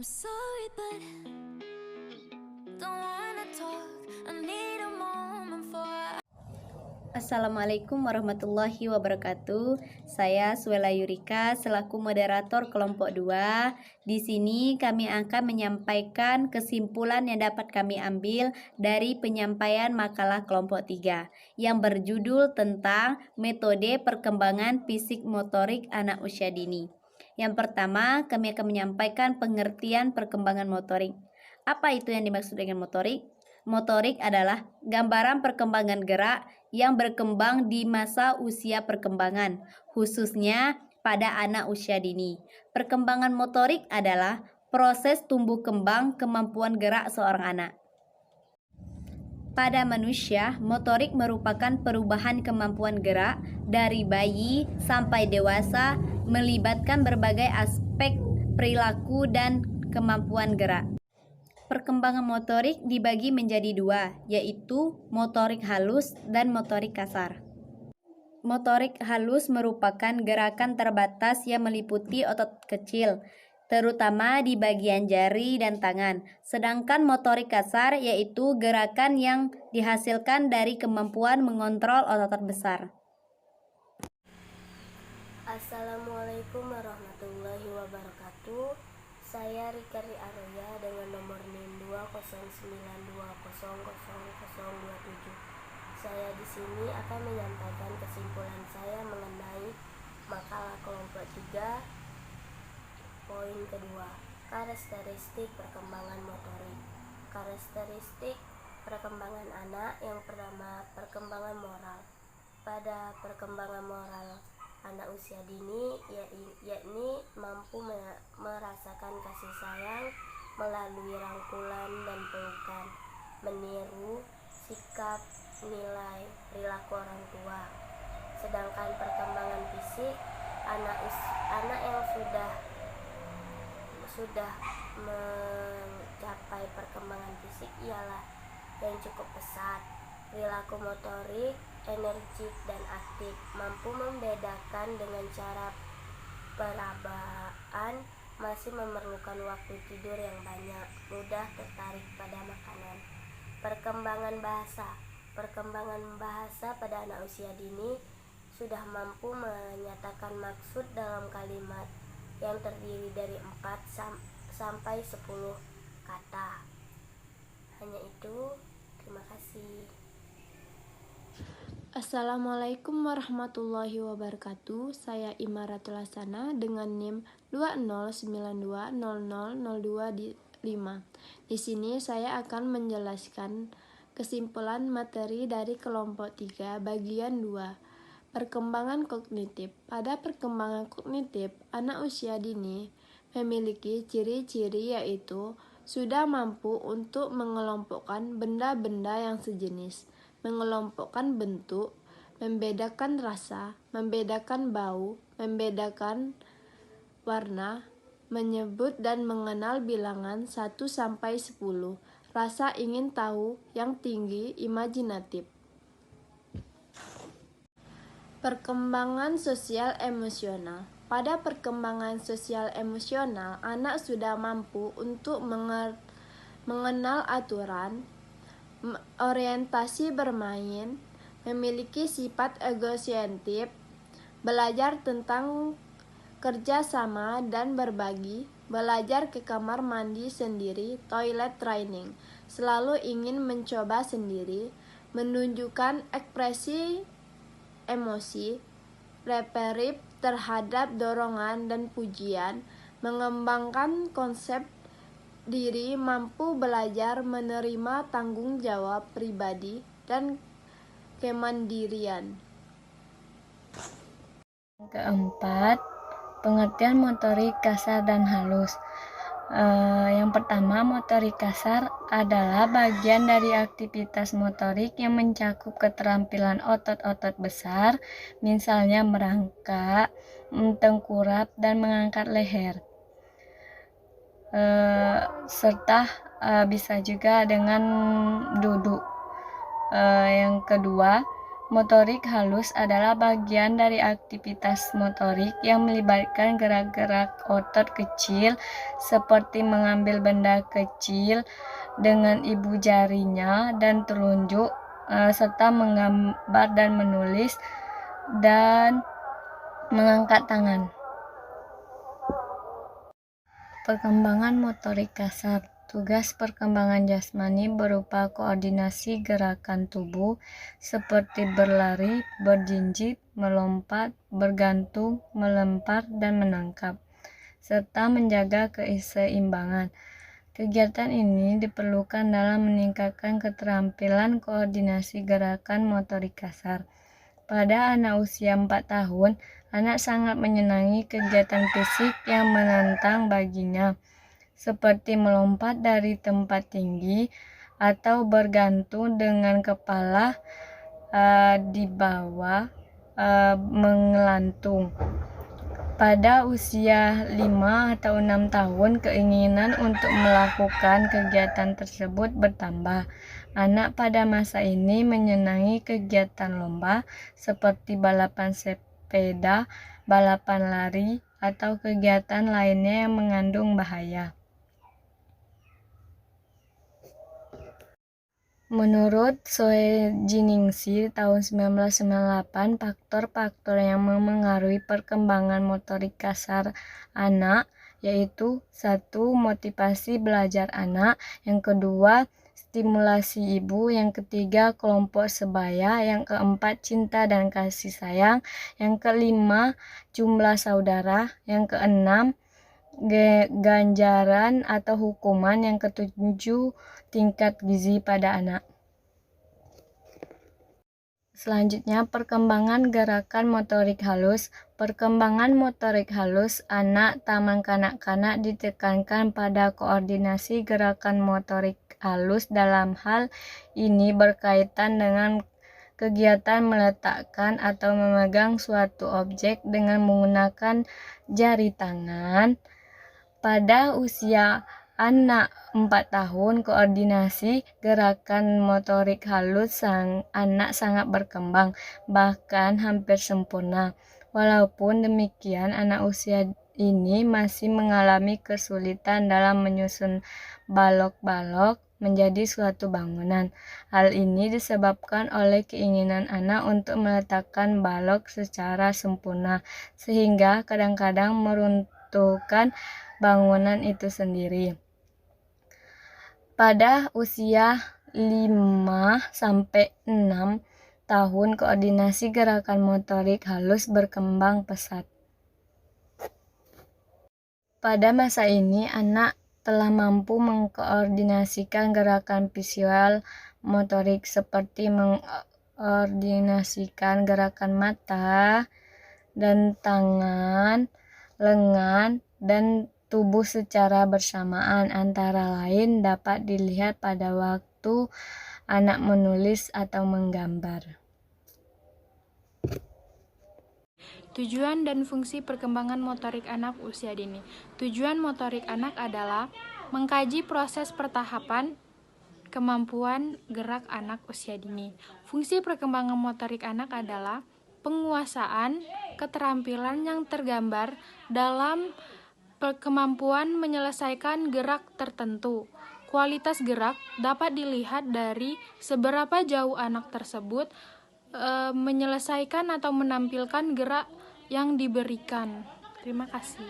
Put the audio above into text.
I'm sorry, but don't wanna talk. I need a moment for. Assalamualaikum warahmatullahi wabarakatuh. Saya Suela Yurika selaku moderator kelompok 2. Di sini kami akan menyampaikan kesimpulan yang dapat kami ambil dari penyampaian makalah kelompok 3 yang berjudul tentang metode perkembangan fisik motorik anak usia dini. Yang pertama, kami akan menyampaikan pengertian perkembangan motorik. Apa itu yang dimaksud dengan motorik? Motorik adalah gambaran perkembangan gerak yang berkembang di masa usia perkembangan, khususnya pada anak usia dini. Perkembangan motorik adalah proses tumbuh kembang kemampuan gerak seorang anak. Pada manusia, motorik merupakan perubahan kemampuan gerak dari bayi sampai dewasa, melibatkan berbagai aspek perilaku dan kemampuan gerak. Perkembangan motorik dibagi menjadi dua, yaitu motorik halus dan motorik kasar. Motorik halus merupakan gerakan terbatas yang meliputi otot kecil, terutama di bagian jari dan tangan. Sedangkan motorik kasar yaitu gerakan yang dihasilkan dari kemampuan mengontrol otot besar. Assalamualaikum warahmatullahi wabarakatuh. Saya Rikari Arya dengan nomor NIM 20920000027. Saya di sini akan menyampaikan kesimpulan saya mengenai makalah kelompok 3 poin kedua, karakteristik perkembangan motorik. Karakteristik perkembangan anak yang pertama, perkembangan moral. Pada perkembangan moral anak usia dini yakni mampu merasakan kasih sayang melalui rangkulan dan pelukan, meniru sikap, nilai, perilaku orang tua. Sedangkan perkembangan fisik anak yang sudah mencapai perkembangan fisik ialah yang cukup pesat, perilaku motorik, energik dan aktif, mampu membedakan dengan cara perabaan, masih memerlukan waktu tidur yang banyak, mudah tertarik pada makanan. Perkembangan bahasa pada anak usia dini sudah mampu menyatakan maksud dalam kalimat yang terdiri dari 4 sampai 10 kata. Hanya itu, terima kasih. Assalamualaikum warahmatullahi wabarakatuh. Saya Imaratul Hasana dengan NIM 209200025. Di sini saya akan menjelaskan kesimpulan materi dari kelompok 3 bagian 2. Perkembangan kognitif. Pada perkembangan kognitif, anak usia dini memiliki ciri-ciri yaitu sudah mampu untuk mengelompokkan benda-benda yang sejenis, mengelompokkan bentuk, membedakan rasa, membedakan bau, membedakan warna, menyebut dan mengenal bilangan 1 sampai 10, rasa ingin tahu yang tinggi, imajinatif. Perkembangan sosial emosional. Pada perkembangan sosial emosional, anak sudah mampu untuk mengenal aturan, orientasi bermain, memiliki sifat egosentrik, belajar tentang kerjasama dan berbagi, belajar ke kamar mandi sendiri, toilet training, selalu ingin mencoba sendiri, menunjukkan ekspresi emosi, refleksif terhadap dorongan dan pujian, mengembangkan konsep diri, mampu belajar menerima tanggung jawab pribadi dan kemandirian. Keempat, pengertian motorik kasar dan halus. Yang pertama, motorik kasar adalah bagian dari aktivitas motorik yang mencakup keterampilan otot-otot besar, misalnya merangkak, tengkurap, dan mengangkat leher. Serta bisa juga dengan duduk. Yang kedua, Motorik halus adalah bagian dari aktivitas motorik yang melibatkan gerak-gerak otot kecil seperti mengambil benda kecil dengan ibu jarinya dan telunjuk, serta menggambar dan menulis dan mengangkat tangan. Perkembangan motorik kasar. Tugas perkembangan jasmani berupa koordinasi gerakan tubuh seperti berlari, berjinjit, melompat, bergantung, melempar, dan menangkap, serta menjaga keseimbangan. Kegiatan ini diperlukan dalam meningkatkan keterampilan koordinasi gerakan motorik kasar. Pada anak usia 4 tahun, anak sangat menyenangi kegiatan fisik yang menantang baginya, seperti melompat dari tempat tinggi atau bergantung dengan kepala di bawah mengelantung. Pada usia 5 atau 6 tahun, keinginan untuk melakukan kegiatan tersebut bertambah. Anak pada masa ini menyenangi kegiatan lomba seperti balapan sepeda, balapan lari, atau kegiatan lainnya yang mengandung bahaya. Menurut Soe-Jiningsi tahun 1998, faktor-faktor yang memengaruhi perkembangan motorik kasar anak yaitu 1. Motivasi belajar anak, yang kedua stimulasi ibu, yang ketiga kelompok sebaya, yang keempat cinta dan kasih sayang, yang kelima jumlah saudara, yang keenam ganjaran atau hukuman, yang ketujuh tingkat gizi pada anak. Selanjutnya, perkembangan gerakan motorik halus. Perkembangan motorik halus anak taman kanak-kanak ditekankan pada koordinasi gerakan motorik halus. Dalam hal ini berkaitan dengan kegiatan meletakkan atau memegang suatu objek dengan menggunakan jari tangan. Pada usia anak 4 tahun, koordinasi gerakan motorik halus anak sangat berkembang, bahkan hampir sempurna. Walaupun demikian, anak usia ini masih mengalami kesulitan dalam menyusun balok-balok menjadi suatu bangunan. Hal ini disebabkan oleh keinginan anak untuk meletakkan balok secara sempurna, sehingga kadang-kadang meruntuhkan bangunan itu sendiri. Pada usia 5-6 tahun, koordinasi gerakan motorik halus berkembang pesat. Pada masa ini, anak telah mampu mengkoordinasikan gerakan visual motorik seperti mengkoordinasikan gerakan mata dan tangan, lengan, dan tubuh secara bersamaan, antara lain dapat dilihat pada waktu anak menulis atau menggambar. Tujuan dan fungsi perkembangan motorik anak usia dini. Tujuan motorik anak adalah mengkaji proses pertahapan kemampuan gerak anak usia dini. Fungsi perkembangan motorik anak adalah penguasaan keterampilan yang tergambar dalam kemampuan menyelesaikan gerak tertentu. Kualitas gerak dapat dilihat dari seberapa jauh anak tersebut menyelesaikan atau menampilkan gerak yang diberikan. Terima kasih.